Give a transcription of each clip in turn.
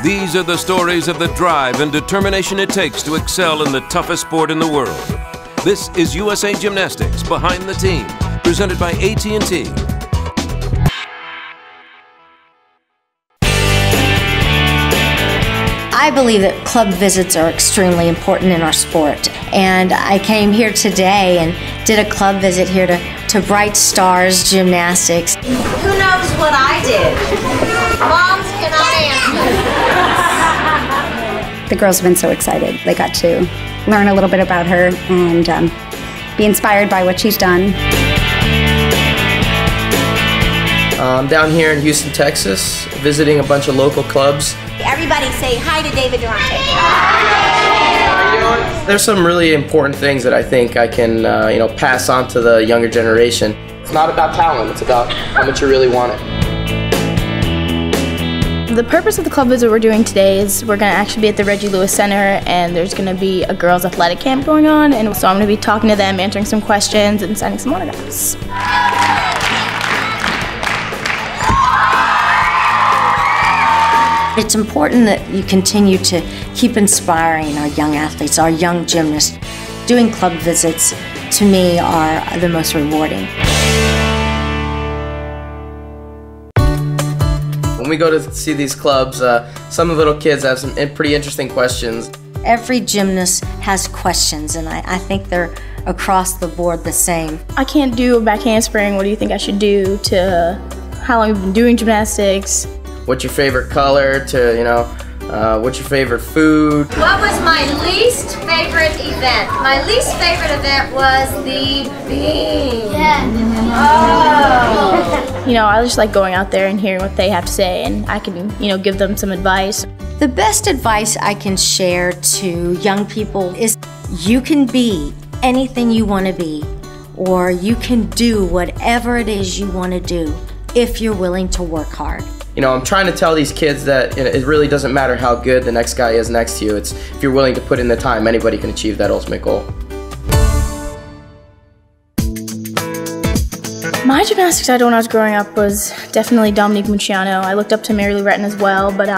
These are the stories of the drive and determination it takes to excel in the toughest sport in the world. This is USA Gymnastics Behind the Team, presented by AT&T. I believe that club visits are extremely important in our sport, and I came here today and did a club visit here to Bright Stars Gymnastics. Who knows what I did? Moms cannot answer. The girls have been so excited. They got to learn a little bit about her and be inspired by what she's done. I'm down here in Houston, Texas, visiting a bunch of local clubs. Everybody say hi to David Durante. There's some really important things that I think I can pass on to the younger generation. It's not about talent, it's about how much you really want it. The purpose of the club visit we're doing today is we're going to actually be at the Reggie Lewis Center, and there's going to be a girls' athletic camp going on, and so I'm going to be talking to them, answering some questions, and signing some autographs. It's important that you continue to keep inspiring our young athletes, our young gymnasts. Doing club visits, to me, are the most rewarding. When we go to see these clubs, some of the little kids have some pretty interesting questions. Every gymnast has questions, and I think they're across the board the same. I can't do a back handspring. What do you think I should do? To how long have you been doing gymnastics? What's your favorite color? To, what's your favorite food? What was my least favorite event? My least favorite event was the beam. Yeah. Oh. I just like going out there and hearing what they have to say, and I can, give them some advice. The best advice I can share to young people is you can be anything you want to be, or you can do whatever it is you want to do if you're willing to work hard. I'm trying to tell these kids that it really doesn't matter how good the next guy is next to you. It's if you're willing to put in the time, anybody can achieve that ultimate goal. My gymnastics idol when I was growing up was definitely Dominique Mucciano. I looked up to Mary Lou Retton as well, but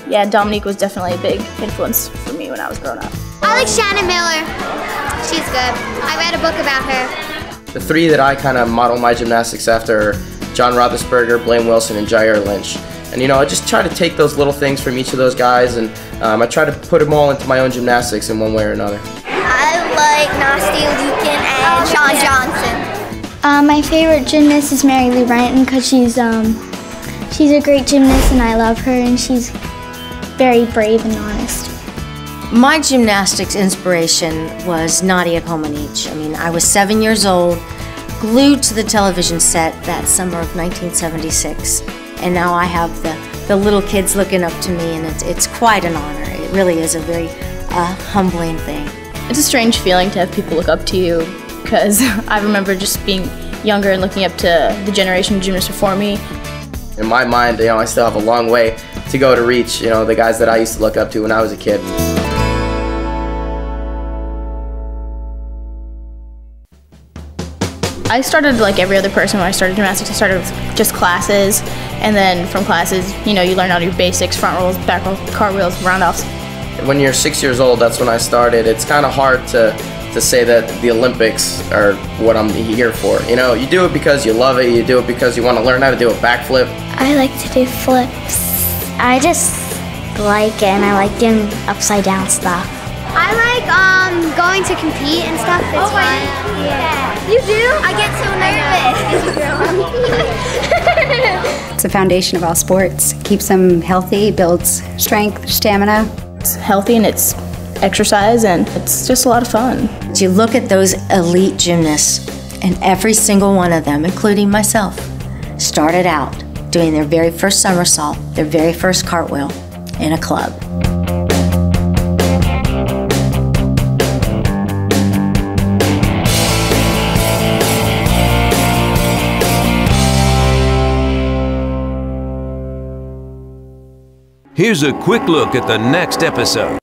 yeah, Dominique was definitely a big influence for me when I was growing up. I like Shannon Miller. She's good. I read a book about her. The three that I kind of model my gymnastics after are John Roethlisberger, Blaine Wilson, and Jair Lynch. And I just try to take those little things from each of those guys, and I try to put them all into my own gymnastics in one way or another. I like Nastia Lukin and Shawn Johnson. My favorite gymnast is Mary Lou Retton because she's a great gymnast and I love her, and she's very brave and honest. My gymnastics inspiration was Nadia Comaneci. I was 7 years old, glued to the television set that summer of 1976, and now I have the little kids looking up to me, and it's quite an honor. It really is a very humbling thing. It's a strange feeling to have people look up to you, because I remember just being younger and looking up to the generation of gymnasts before me. In my mind, I still have a long way to go to reach, the guys that I used to look up to when I was a kid. I started like every other person when I started gymnastics. I started with just classes, and then from classes, you learn all your basics, front rolls, back rolls, cartwheels, roundhoffs. When you're 6 years old, that's when I started. It's kind of hard to say that the Olympics are what I'm here for. You do it because you love it, you do it because you want to learn how to do a backflip. I like to do flips. I just like it, and I like doing upside down stuff. I like going to compete and stuff. It's fun. Yeah. You do? I get so nervous. It's the foundation of all sports. Keeps them healthy, builds strength, stamina. It's healthy and it's exercise, and it's just a lot of fun. You look at those elite gymnasts, and every single one of them, including myself, started out doing their very first somersault, their very first cartwheel in a club. Here's a quick look at the next episode.